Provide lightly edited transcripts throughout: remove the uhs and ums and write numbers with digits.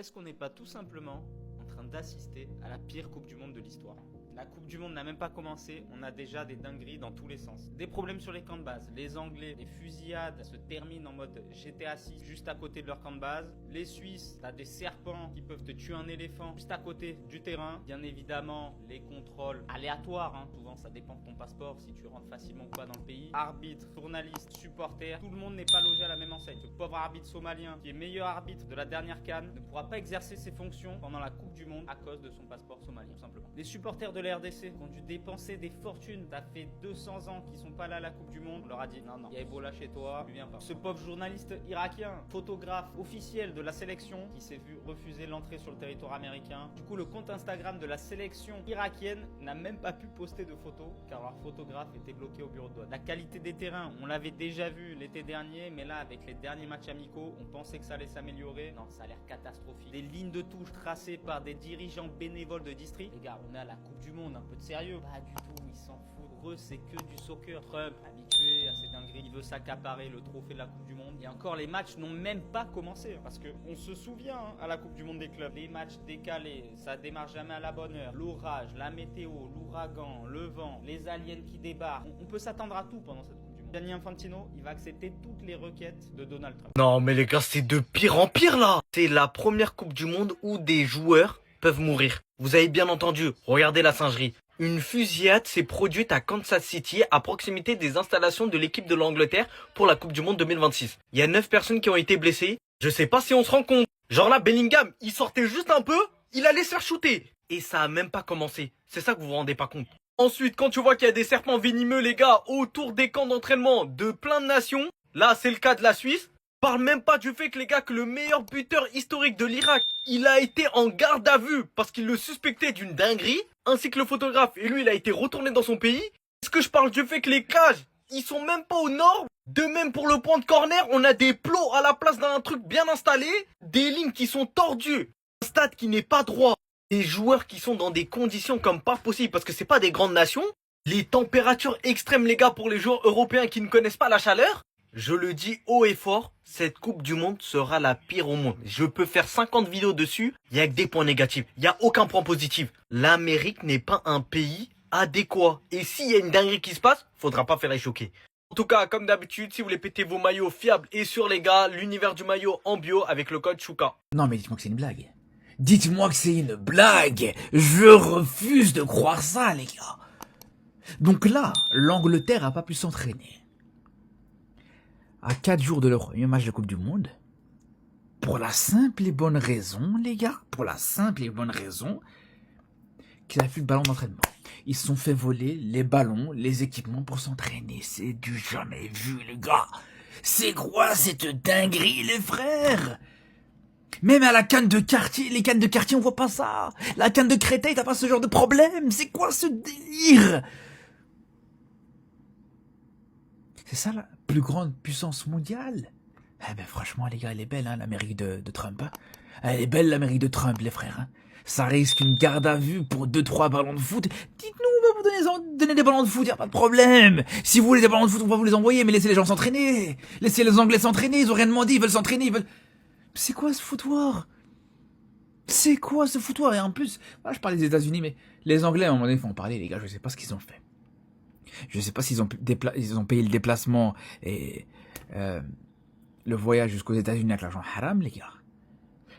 Est-ce qu'on n'est pas tout simplement en train d'assister à la pire Coupe du Monde de l'histoire? La Coupe du Monde n'a même pas commencé, on a déjà des dingueries dans tous les sens. Des problèmes sur les camps de base, les Anglais, les fusillades se terminent en mode GTA 6 juste à côté de leur camp de base. Les Suisses, t'as des serpents qui peuvent te tuer un éléphant juste à côté du terrain. Bien évidemment, les contrôles aléatoires, souvent ça dépend de ton passeport, si tu rentres facilement ou pas dans le pays. Arbitres, journalistes, supporters, tout le monde n'est pas logé à la même enseigne. Le pauvre arbitre somalien, qui est meilleur arbitre de la dernière CAN, ne pourra pas exercer ses fonctions pendant la Coupe du Monde à cause de son passeport somalien, tout simplement. Les supporters de la RDC qui ont dû dépenser des fortunes. Ça fait 200 ans qu'ils sont pas là à la Coupe du Monde. On leur a dit non, il y a Ebola chez toi, tu viens pas. Ce pauvre journaliste irakien, photographe officiel de la sélection, qui s'est vu refuser l'entrée sur le territoire américain. Du coup, le compte Instagram de la sélection irakienne n'a même pas pu poster de photos car leur photographe était bloqué au bureau de douane. La qualité des terrains, on l'avait déjà vu l'été dernier, mais là, avec les derniers matchs amicaux, on pensait que ça allait s'améliorer. Non, ça a l'air catastrophique. Des lignes de touche tracées par des dirigeants bénévoles de district. Les gars, on est à la Coupe du Monde, un peu de sérieux. Pas du tout, ils s'en foutent. Pour eux, c'est que du soccer. Trump, habitué à ces dingueries, il veut s'accaparer le trophée de la Coupe du Monde. Et encore, les matchs n'ont même pas commencé. Parce qu'on se souvient, à la Coupe du Monde des clubs, les matchs décalés, ça démarre jamais à la bonne heure. L'orage, la météo, l'ouragan, le vent, les aliens qui débarquent. On peut s'attendre à tout pendant cette Coupe du Monde. Gianni Infantino, il va accepter toutes les requêtes de Donald Trump. Non mais les gars, c'est de pire en pire là. C'est la première Coupe du Monde où des joueurs peuvent mourir. Vous avez bien entendu, regardez la singerie. Une fusillade s'est produite à Kansas City, à proximité des installations de l'équipe de l'Angleterre pour la Coupe du Monde 2026. Il y a 9 personnes qui ont été blessées. Je sais pas si on se rend compte. Genre là, Bellingham, il sortait juste un peu, il allait se faire shooter. Et ça a même pas commencé. C'est ça que vous vous rendez pas compte. Ensuite, quand tu vois qu'il y a des serpents venimeux, les gars, autour des camps d'entraînement de plein de nations, là, c'est le cas de la Suisse. Parle même pas du fait que les gars, que le meilleur buteur historique de l'Irak, il a été en garde à vue parce qu'il le suspectait d'une dinguerie, ainsi que le photographe, et lui il a été retourné dans son pays. Est-ce que je parle du fait que les cages, ils sont même pas aux normes? De même pour le point de corner, on a des plots à la place d'un truc bien installé, des lignes qui sont tordues, un stade qui n'est pas droit, des joueurs qui sont dans des conditions comme pas possible parce que c'est pas des grandes nations, les températures extrêmes les gars pour les joueurs européens qui ne connaissent pas la chaleur. Je le dis haut et fort, cette Coupe du Monde sera la pire au monde. Je peux faire 50 vidéos dessus, il n'y a que des points négatifs. Il n'y a aucun point positif. L'Amérique n'est pas un pays adéquat. Et s'il y a une dinguerie qui se passe, faudra pas faire les choquer. En tout cas, comme d'habitude, si vous voulez péter vos maillots fiables et sûrs les gars, l'univers du maillot en bio avec le code Chouka. Non mais dites-moi que c'est une blague. Dites-moi que c'est une blague. Je refuse de croire ça les gars. Donc là, l'Angleterre a pas pu s'entraîner. À 4 jours de leur premier match de Coupe du Monde, pour la simple et bonne raison, les gars, pour la simple et bonne raison qu'ils avaient plus de ballon d'entraînement. Ils se sont fait voler les ballons, les équipements pour s'entraîner. C'est du jamais vu, les gars. C'est quoi cette dinguerie, les frères? Même à la canne de quartier, les cannes de quartier, on voit pas ça. La canne de Créteil, t'as pas ce genre de problème. C'est quoi ce délire? C'est ça la plus grande puissance mondiale? Eh ben franchement les gars, elle est belle l'Amérique de Trump. Elle est belle l'Amérique de Trump les frères. Ça risque une garde à vue pour 2-3 ballons de foot. Dites-nous, on va vous donner des ballons de foot, y a pas de problème. Si vous voulez des ballons de foot, on va vous les envoyer, mais laissez les gens s'entraîner. Laissez les Anglais s'entraîner, ils ont rien demandé, ils veulent s'entraîner, ils veulent... C'est quoi ce foutoir? C'est quoi ce foutoir? Et en plus, voilà, je parle des États-Unis, mais les Anglais à un moment donné, il faut en parler les gars, je sais pas ce qu'ils ont fait. Je sais pas s'ils ont payé le déplacement et le voyage jusqu'aux États-Unis avec l'argent haram, les gars.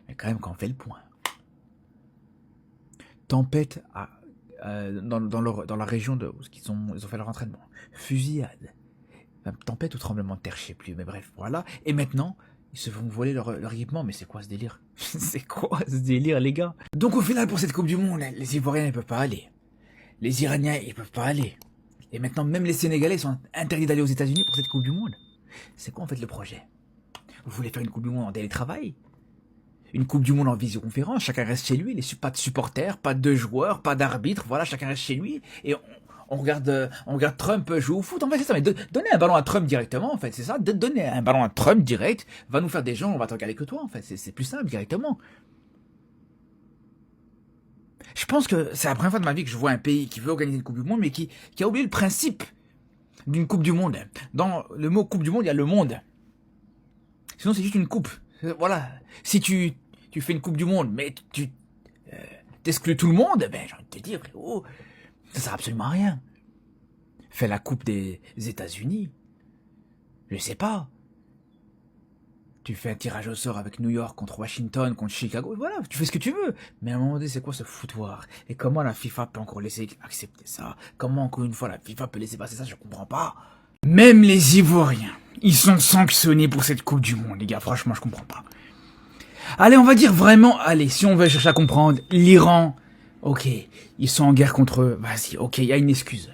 Mais quand même, quand on fait le point. Tempête dans la région de où ils ont fait leur entraînement. Fusillade. Tempête ou tremblement de terre, je sais plus, mais bref, voilà. Et maintenant, ils se font voler leur équipement. Mais c'est quoi ce délire? C'est quoi ce délire, les gars? Donc au final, pour cette Coupe du Monde, les Ivoiriens, ils peuvent pas aller. Les Iraniens, ils peuvent pas aller. Et maintenant, même les Sénégalais sont interdits d'aller aux États-Unis pour cette Coupe du Monde. C'est quoi en fait le projet? Vous voulez faire une Coupe du Monde en télétravail? Une Coupe du Monde en visioconférence? Chacun reste chez lui, pas de supporters, pas de joueurs, pas d'arbitres, voilà, chacun reste chez lui. Et on regarde Trump jouer au foot. En fait, c'est ça, mais donnez un ballon à Trump directement, en fait, c'est ça. Donnez un ballon à Trump direct, va nous faire des gens, on va te regarder que toi, en fait. C'est plus simple, directement. Je pense que c'est la première fois de ma vie que je vois un pays qui veut organiser une Coupe du Monde, mais qui a oublié le principe d'une Coupe du Monde. Dans le mot Coupe du Monde, il y a le monde. Sinon, c'est juste une coupe. Voilà. Si tu tu fais une Coupe du Monde, mais tu t'exclus tout le monde, ben j'ai envie de te dire, frérot, ça sert absolument à rien. Fais la Coupe des États-Unis. Je sais pas. Tu fais un tirage au sort avec New York contre Washington, contre Chicago, voilà, tu fais ce que tu veux. Mais à un moment donné, c'est quoi ce foutoir? Et comment la FIFA peut encore laisser accepter ça? Comment, encore une fois, la FIFA peut laisser passer ça? Je comprends pas. Même les Ivoiriens, ils sont sanctionnés pour cette Coupe du Monde, les gars, franchement, je comprends pas. Allez, on va dire vraiment, allez, si on veut chercher à comprendre, l'Iran, ok, ils sont en guerre contre eux, vas-y, ok, il y a une excuse.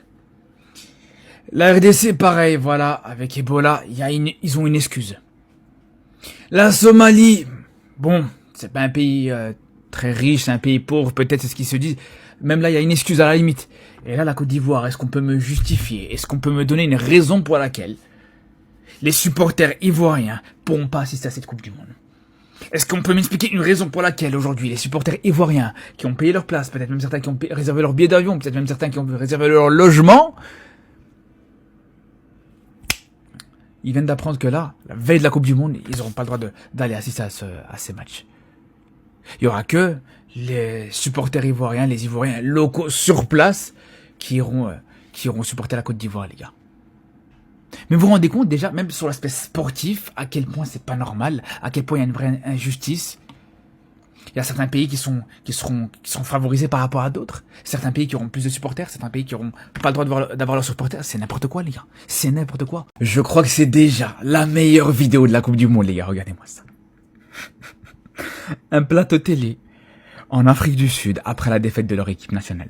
La RDC, pareil, voilà, avec Ebola, ils ont une excuse. La Somalie, bon, c'est pas un pays très riche, c'est un pays pauvre, peut-être c'est ce qu'ils se disent. Même là, il y a une excuse à la limite. Et là, la Côte d'Ivoire, est-ce qu'on peut me justifier? Est-ce qu'on peut me donner une raison pour laquelle les supporters ivoiriens pourront pas assister à cette Coupe du Monde? Est-ce qu'on peut m'expliquer une raison pour laquelle aujourd'hui les supporters ivoiriens qui ont payé leur place, peut-être même certains qui ont réservé leur billet d'avion, peut-être même certains qui ont réservé leur logement, ils viennent d'apprendre que là, la veille de la Coupe du Monde, ils n'auront pas le droit d'aller assister à ces matchs. Il y aura que les supporters ivoiriens, les Ivoiriens locaux sur place qui iront supporter la Côte d'Ivoire, les gars. Mais vous vous rendez compte déjà, même sur l'aspect sportif, à quel point c'est pas normal, à quel point il y a une vraie injustice. Il y a certains pays qui sont favorisés par rapport à d'autres. Certains pays qui auront plus de supporters, certains pays qui auront pas le droit d'avoir leurs supporters. C'est n'importe quoi, les gars. C'est n'importe quoi. Je crois que c'est déjà la meilleure vidéo de la Coupe du Monde, les gars. Regardez-moi ça. Un plateau télé en Afrique du Sud après la défaite de leur équipe nationale.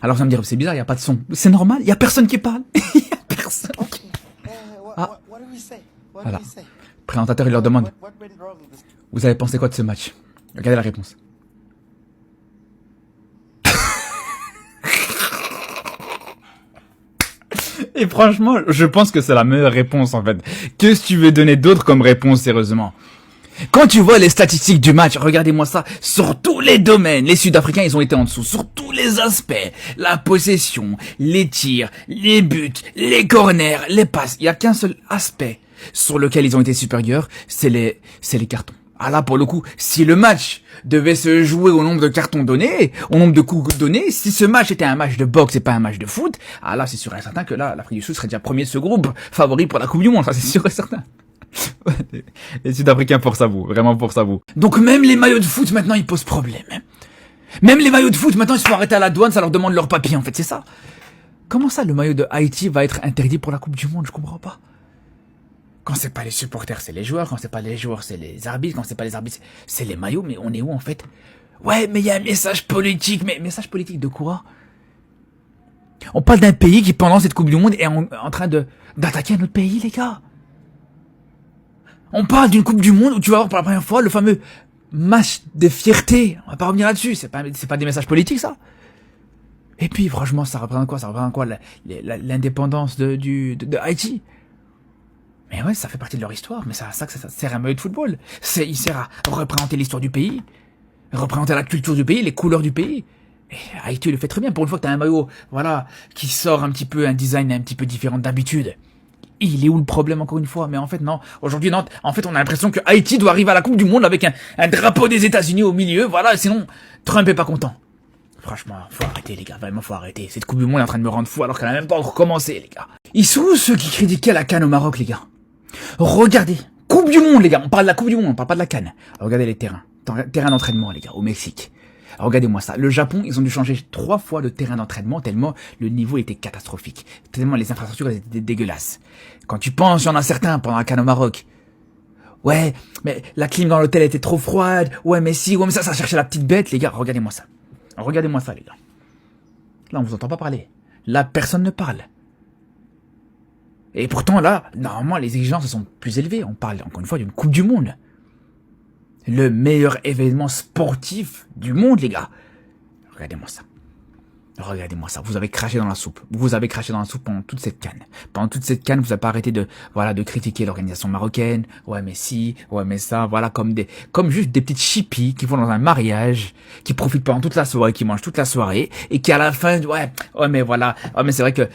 Alors vous allez me dire, c'est bizarre, il n'y a pas de son. C'est normal, il n'y a personne qui parle. Il n'y a personne. Ah. Voilà. Le présentateur, il leur demande, vous avez pensé quoi de ce match? Regardez la réponse. Et franchement, je pense que c'est la meilleure réponse en fait. Qu'est-ce que tu veux donner d'autre comme réponse, sérieusement? Quand tu vois les statistiques du match, regardez-moi ça, sur tous les domaines, les Sud-Africains, ils ont été en dessous, sur tous les aspects, la possession, les tirs, les buts, les corners, les passes, il y a qu'un seul aspect sur lequel ils ont été supérieurs, c'est les cartons. Ah là, pour le coup, si le match devait se jouer au nombre de cartons donnés, au nombre de coups donnés, si ce match était un match de boxe et pas un match de foot, ah là, c'est sûr et certain que là, l'Afrique du Sud serait déjà premier de ce groupe, favori pour la Coupe du Monde, ça c'est sûr et certain. Les Sud-Africains pour ça vous, vraiment pour ça vous. Donc même les maillots de foot maintenant ils posent problème. Même les maillots de foot maintenant ils se font arrêter à la douane, ça leur demande leur papier en fait, c'est ça. Comment ça le maillot de Haïti va être interdit pour la Coupe du Monde, je comprends pas. Quand c'est pas les supporters, c'est les joueurs, quand c'est pas les joueurs, c'est les arbitres, quand c'est pas les arbitres, c'est les maillots, mais on est où en fait? Ouais, mais il y a un message politique, mais message politique de quoi? On parle d'un pays qui pendant cette Coupe du Monde est en train d'attaquer un autre pays, les gars. On parle d'une Coupe du Monde où tu vas avoir pour la première fois le fameux match de fierté. On va pas revenir là-dessus. C'est pas des messages politiques, ça. Et puis, franchement, ça représente quoi? Ça représente quoi? L'indépendance de Haïti. Mais ouais, ça fait partie de leur histoire. Mais ça sert à un maillot de football. Il sert à représenter l'histoire du pays. Représenter la culture du pays, les couleurs du pays. Et Haïti le fait très bien. Pour une fois que t'as un maillot, voilà, qui sort un petit peu, un design un petit peu différent d'habitude. Il est où le problème encore une fois? Mais en fait non, aujourd'hui non, en fait on a l'impression que Haïti doit arriver à la Coupe du Monde avec un drapeau des États-Unis au milieu, voilà, sinon Trump est pas content. Franchement, faut arrêter les gars, vraiment faut arrêter. Cette Coupe du Monde est en train de me rendre fou alors qu'elle a même pas encore commencé les gars. Ils sont où ceux qui critiquaient la CAN au Maroc les gars? Regardez, Coupe du Monde les gars, on parle de la Coupe du Monde, on parle pas de la CAN. Regardez les terrains d'entraînement les gars, au Mexique. Regardez-moi ça. Le Japon, ils ont dû changer 3 fois de terrain d'entraînement tellement le niveau était catastrophique. Tellement les infrastructures étaient dégueulasses. Quand tu penses, il y en a certains pendant la CAN au Maroc. Ouais, mais la clim dans l'hôtel était trop froide. Ouais, mais si, ouais, mais ça cherchait la petite bête, les gars. Regardez-moi ça. Regardez-moi ça, les gars. Là, on vous entend pas parler. Là, personne ne parle. Et pourtant, là, normalement, les exigences sont plus élevées. On parle, encore une fois, d'une Coupe du Monde. Le meilleur événement sportif du monde, les gars. Regardez-moi ça. Regardez-moi ça. Vous avez craché dans la soupe. Vous avez craché dans la soupe pendant toute cette CAN. Pendant toute cette CAN, vous n'avez pas arrêté de critiquer l'organisation marocaine. Ouais, mais si. Ouais, mais ça. Voilà, comme juste des petites chippies qui vont dans un mariage, qui profitent pendant toute la soirée, qui mangent toute la soirée, et qui à la fin, ouais, mais voilà. Ouais, mais c'est vrai que,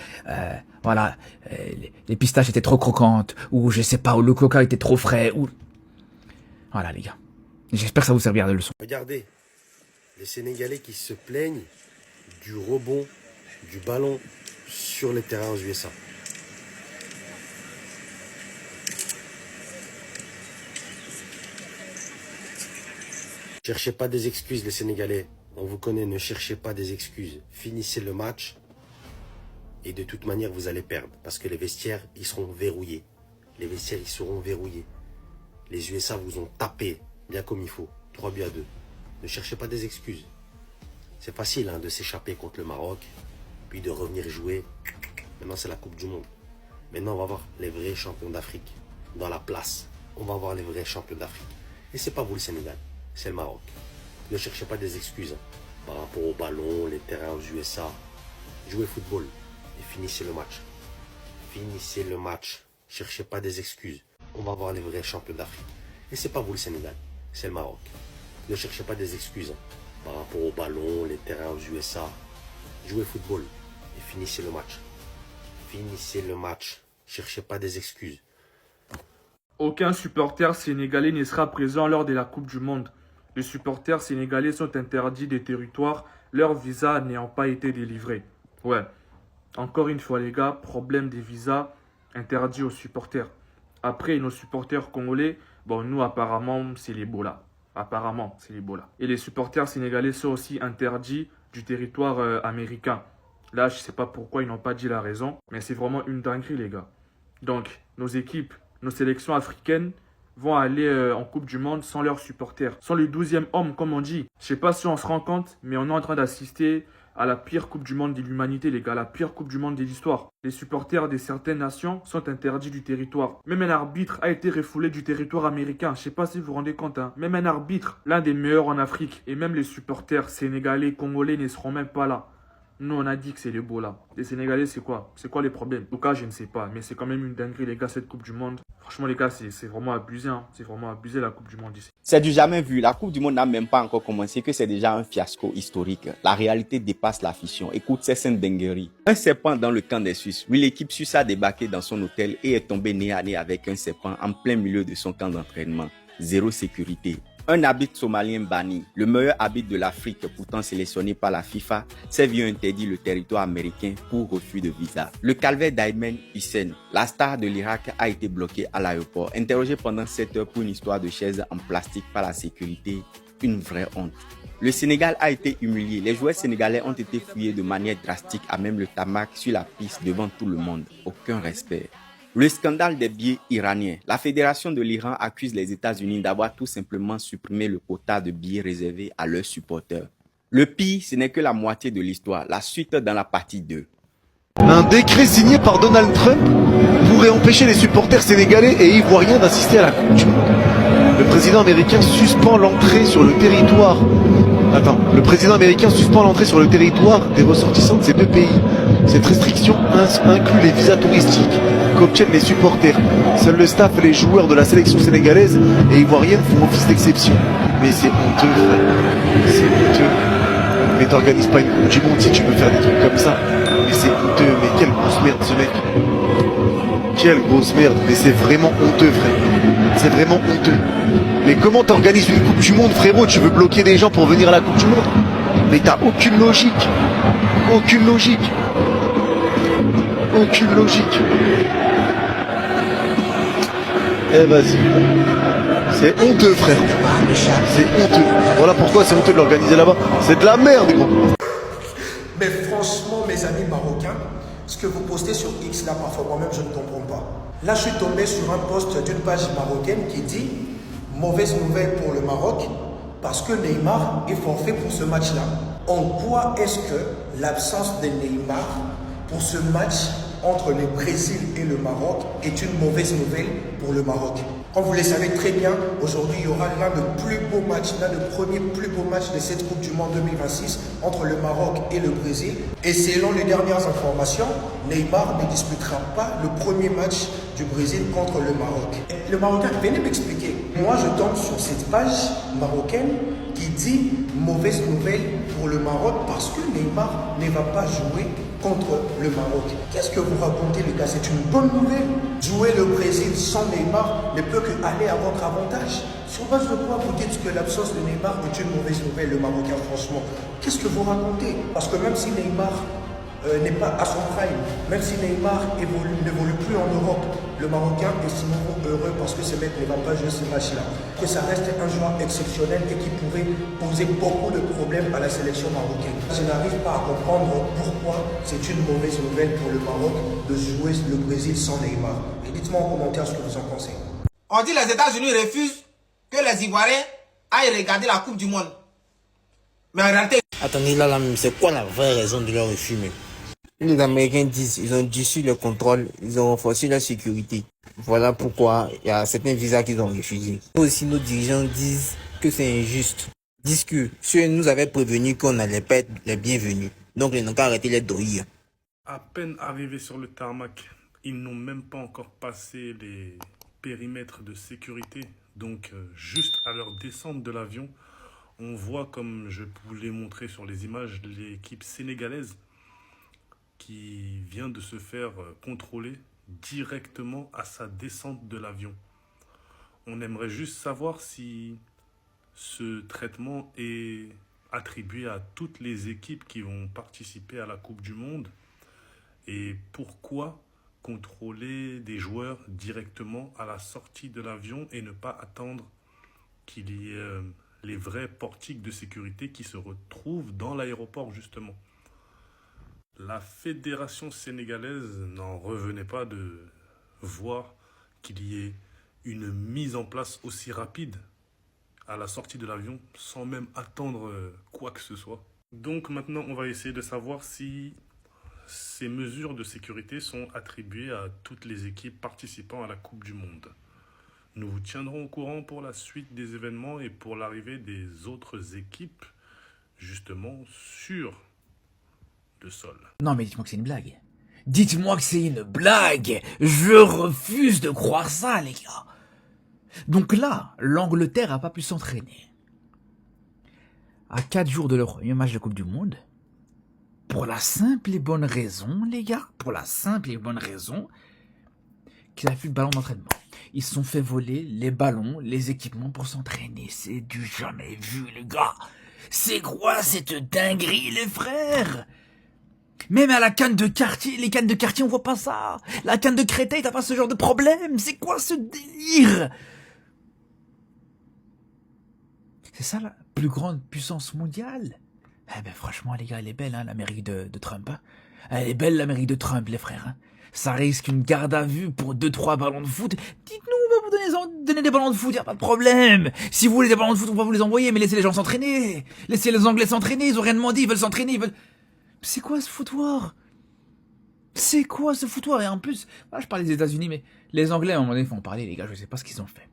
les pistaches étaient trop croquantes, ou je sais pas, ou le coca était trop frais, ou, voilà, les gars. J'espère que ça vous servira de leçon. Regardez, les Sénégalais qui se plaignent du rebond du ballon sur les terrains aux USA. Cherchez pas des excuses les Sénégalais. On vous connaît, ne cherchez pas des excuses. Finissez le match et de toute manière vous allez perdre. Parce que les vestiaires, ils seront verrouillés. Les vestiaires, ils seront verrouillés. Les USA vous ont tapé bien comme il faut. 3 buts à 2. Ne cherchez pas des excuses. C'est facile de s'échapper contre le Maroc, puis de revenir jouer. Maintenant, c'est la Coupe du Monde. Maintenant, on va voir les vrais champions d'Afrique. Dans la place, on va voir les vrais champions d'Afrique. Et c'est pas vous le Sénégal, c'est le Maroc. Ne cherchez pas des excuses par rapport au ballon, les terrains aux USA. Jouez football et finissez le match. Finissez le match. Cherchez pas des excuses. On va voir les vrais champions d'Afrique. Et c'est pas vous le Sénégal, c'est le Maroc. Ne cherchez pas des excuses par rapport au ballon, les terrains aux USA. Jouez football et finissez le match. Finissez le match. Cherchez pas des excuses. Aucun supporter sénégalais ne sera présent lors de la Coupe du Monde. Les supporters sénégalais sont interdits des territoires, leur visa n'ayant pas été délivré. Ouais, encore une fois les gars, problème des visas interdits aux supporters. Après, nos supporters congolais, bon nous apparemment c'est l'Ebola. Apparemment c'est l'Ebola. Et les supporters sénégalais sont aussi interdits du territoire américain. Là, je sais pas pourquoi ils n'ont pas dit la raison, mais c'est vraiment une dinguerie les gars. Donc, nos équipes, nos sélections africaines vont aller en Coupe du Monde sans leurs supporters, sans le 12e homme comme on dit. Je sais pas si on se rend compte, mais on est en train d'assister à la pire Coupe du Monde de l'humanité les gars, la pire Coupe du Monde de l'histoire. Les supporters de certaines nations sont interdits du territoire. Même un arbitre a été refoulé du territoire américain, je sais pas si vous vous rendez compte. Même un arbitre, l'un des meilleurs en Afrique, et même les supporters sénégalais, congolais ne seront même pas là. Nous, on a dit que c'est l'Ebola. Les Sénégalais, c'est quoi? C'est quoi les problèmes? En tout cas, je ne sais pas. Mais c'est quand même une dinguerie, les gars, cette Coupe du Monde. Franchement, les gars, c'est vraiment abusé. C'est vraiment abusé, la Coupe du Monde ici. C'est du jamais vu. La Coupe du Monde n'a même pas encore commencé, que c'est déjà un fiasco historique. La réalité dépasse la fiction. Écoute, c'est une dinguerie. Un serpent dans le camp des Suisses. Oui, l'équipe suisse a débarqué dans son hôtel et est tombée nez à nez avec un serpent en plein milieu de son camp d'entraînement. Zéro sécurité. Un arbitre somalien banni, le meilleur arbitre de l'Afrique pourtant sélectionné par la FIFA, s'est vu interdire le territoire américain pour refus de visa. Le calvaire d'Ayman Hussein, la star de l'Irak, a été bloqué à l'aéroport, interrogé pendant 7 heures pour une histoire de chaise en plastique par la sécurité. Une vraie honte. Le Sénégal a été humilié. Les joueurs sénégalais ont été fouillés de manière drastique à même le tarmac sur la piste devant tout le monde. Aucun respect. Le scandale des billets iraniens. La fédération de l'Iran accuse les États-Unis d'avoir tout simplement supprimé le quota de billets réservés à leurs supporters. Le pire, ce n'est que la moitié de l'histoire. La suite dans la partie 2. Un décret signé par Donald Trump pourrait empêcher les supporters sénégalais et ivoiriens d'assister à la Coupe du Monde. Le président américain suspend l'entrée sur le territoire. Le président américain suspend l'entrée sur le territoire des ressortissants de ces deux pays. Cette restriction inclut les visas touristiques qu'obtiennent les supporters. Seul le staff et les joueurs de la sélection sénégalaise et ivoirienne font office d'exception. Mais c'est honteux, frère. C'est honteux. Mais t'organises pas une Coupe du Monde si tu veux faire des trucs comme ça. Mais c'est honteux. Mais quelle grosse merde ce mec. Quelle grosse merde. Mais c'est vraiment honteux, frère. C'est vraiment honteux. Mais comment t'organises une Coupe du Monde, frérot? Tu veux bloquer des gens pour venir à la Coupe du Monde? Mais t'as aucune logique. Aucune logique. Aucune logique. Eh vas-y. C'est honteux, frère. C'est honteux. Voilà pourquoi c'est honteux de l'organiser là-bas. C'est de la merde, gros. Mais franchement, mes amis marocains, ce que vous postez sur X là, parfois moi-même, je ne comprends pas. Là, je suis tombé sur un post d'une page marocaine qui dit « Mauvaise nouvelle pour le Maroc parce que Neymar est forfait pour ce match-là ». En quoi est-ce que l'absence de Neymar pour ce match entre le Brésil et le Maroc est une mauvaise nouvelle pour le Maroc? Comme vous le savez très bien, aujourd'hui, il y aura l'un des plus beaux matchs, l'un des premiers plus beaux matchs de cette Coupe du Monde 2026 entre le Maroc et le Brésil. Et selon les dernières informations, Neymar ne disputera pas le premier match du Brésil contre le Maroc. Le Marocain, venez m'expliquer. Moi, je tombe sur cette page marocaine qui dit « Mauvaise nouvelle pour le Maroc parce que Neymar ne va pas jouer contre le Maroc. Qu'est-ce que vous racontez, les gars? C'est une bonne nouvelle. Jouer le Brésil sans Neymar ne peut que aller à votre avantage. Sur base de quoi vous dites que l'absence de Neymar est une mauvaise nouvelle, le Marocain, franchement? Qu'est-ce que vous racontez? Parce que même si Neymar n'est pas à son prime, même si Neymar n'évolue plus en Europe, le Marocain est sinon heureux parce que ce mec ne va pas jouer ce match-là. Que ça reste un joueur exceptionnel et qui pourrait poser beaucoup de problèmes à la sélection marocaine. Je n'arrive pas à comprendre pourquoi c'est une mauvaise nouvelle pour le Maroc de jouer le Brésil sans Neymar. Et dites-moi en commentaire ce que vous en pensez. On dit que les États-Unis refusent que les Ivoiriens aillent regarder la Coupe du Monde. Mais en réalité... Attendez, là, c'est quoi la vraie raison de leur refus même? Les Américains disent ils ont durci le contrôle, ils ont renforcé la sécurité. Voilà pourquoi il y a certains visas qu'ils ont refusés. Nous aussi, nos dirigeants disent que c'est injuste. Ils disent que ceux nous avaient prévenu qu'on n'allait pas être les bienvenus. Donc, ils n'ont qu'à arrêter les doïs. À peine arrivés sur le tarmac, ils n'ont même pas encore passé les périmètres de sécurité. Donc, juste à leur descente de l'avion, on voit, comme je vous l'ai montré sur les images, l'équipe sénégalaise qui vient de se faire contrôler directement à sa descente de l'avion. On aimerait juste savoir si ce traitement est attribué à toutes les équipes qui vont participer à la Coupe du Monde et pourquoi contrôler des joueurs directement à la sortie de l'avion et ne pas attendre qu'il y ait les vrais portiques de sécurité qui se retrouvent dans l'aéroport justement. La fédération sénégalaise n'en revenait pas de voir qu'il y ait une mise en place aussi rapide à la sortie de l'avion sans même attendre quoi que ce soit. Donc maintenant, on va essayer de savoir si ces mesures de sécurité sont attribuées à toutes les équipes participant à la Coupe du Monde. Nous vous tiendrons au courant pour la suite des événements et pour l'arrivée des autres équipes justement sur le sol. Non mais dites-moi que c'est une blague. Dites-moi que c'est une blague. Je refuse de croire ça, les gars. Donc là, l'Angleterre a pas pu s'entraîner. À 4 jours de leur premier match de Coupe du Monde, pour la simple et bonne raison, les gars, pour la simple et bonne raison qu'ils n'avaient plus de ballon d'entraînement. Ils se sont fait voler les ballons, les équipements pour s'entraîner. C'est du jamais vu, les gars. C'est quoi cette dinguerie, les frères? Même à la canne de quartier, les cannes de quartier, on voit pas ça. La canne de Créteil, t'as pas ce genre de problème. C'est quoi ce délire? C'est ça la plus grande puissance mondiale? Eh ben franchement, les gars, elle est belle, hein, l'Amérique de Trump. Hein. Elle est belle, l'Amérique de Trump, les frères. Hein. Ça risque une garde à vue pour 2-3 ballons de foot. Dites-nous, on va vous donner des ballons de foot, y a pas de problème. Si vous voulez des ballons de foot, on va vous les envoyer, mais laissez les gens s'entraîner. Laissez les Anglais s'entraîner, ils ont rien demandé, ils veulent s'entraîner, ils veulent... C'est quoi ce foutoir? C'est quoi ce foutoir? Et en plus, je parlais des États-Unis, mais les Anglais, à un moment donné, font parler, les gars, je sais pas ce qu'ils ont fait.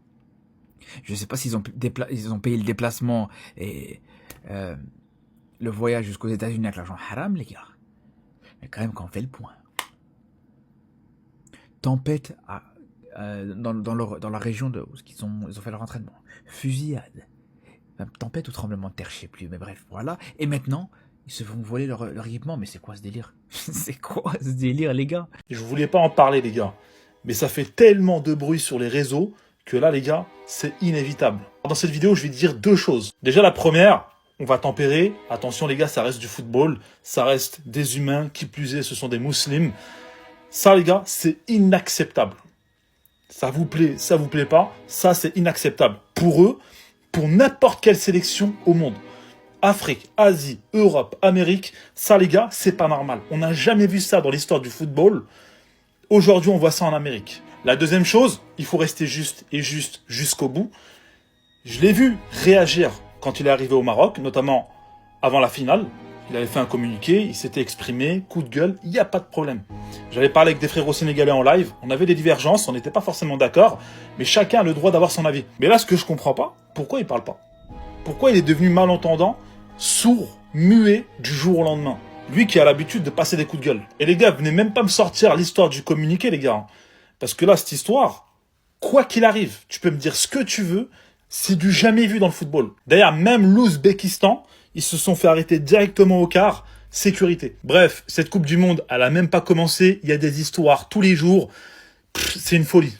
Je sais pas s'ils ont, ils ont payé le déplacement et le voyage jusqu'aux États-Unis avec l'argent haram, les gars. Mais quand même, qu'on fait le point. Tempête dans la région de où ils ont fait leur entraînement. Fusillade. Tempête ou tremblement de terre, je sais plus, mais bref, voilà. Et maintenant, ils se font voler leur équipement, mais c'est quoi ce délire? C'est quoi ce délire, les gars? Je voulais pas en parler, les gars. Mais ça fait tellement de bruit sur les réseaux que là, les gars, c'est inévitable. Dans cette vidéo, je vais dire 2 choses. Déjà, la première, on va tempérer. Attention, les gars, ça reste du football. Ça reste des humains. Qui plus est, ce sont des musulmans. Ça, les gars, c'est inacceptable. Ça vous plaît pas. Ça, c'est inacceptable. Pour eux, pour n'importe quelle sélection au monde. Afrique, Asie, Europe, Amérique, ça les gars, c'est pas normal. On n'a jamais vu ça dans l'histoire du football. Aujourd'hui, on voit ça en Amérique. La deuxième chose, il faut rester juste jusqu'au bout. Je l'ai vu réagir quand il est arrivé au Maroc, notamment avant la finale. Il avait fait un communiqué, il s'était exprimé, coup de gueule, il n'y a pas de problème. J'avais parlé avec des frérots sénégalais en live, on avait des divergences, on n'était pas forcément d'accord, mais chacun a le droit d'avoir son avis. Mais là, ce que je comprends pas, pourquoi il parle pas? Pourquoi il est devenu malentendant, sourd, muet du jour au lendemain? Lui qui a l'habitude de passer des coups de gueule. Et les gars, venez même pas me sortir l'histoire du communiqué, les gars. Parce que là, cette histoire, quoi qu'il arrive, tu peux me dire ce que tu veux, c'est du jamais vu dans le football. D'ailleurs, même l'Ouzbékistan, ils se sont fait arrêter directement au quart sécurité. Bref, cette Coupe du Monde, elle a même pas commencé. Il y a des histoires tous les jours. C'est une folie.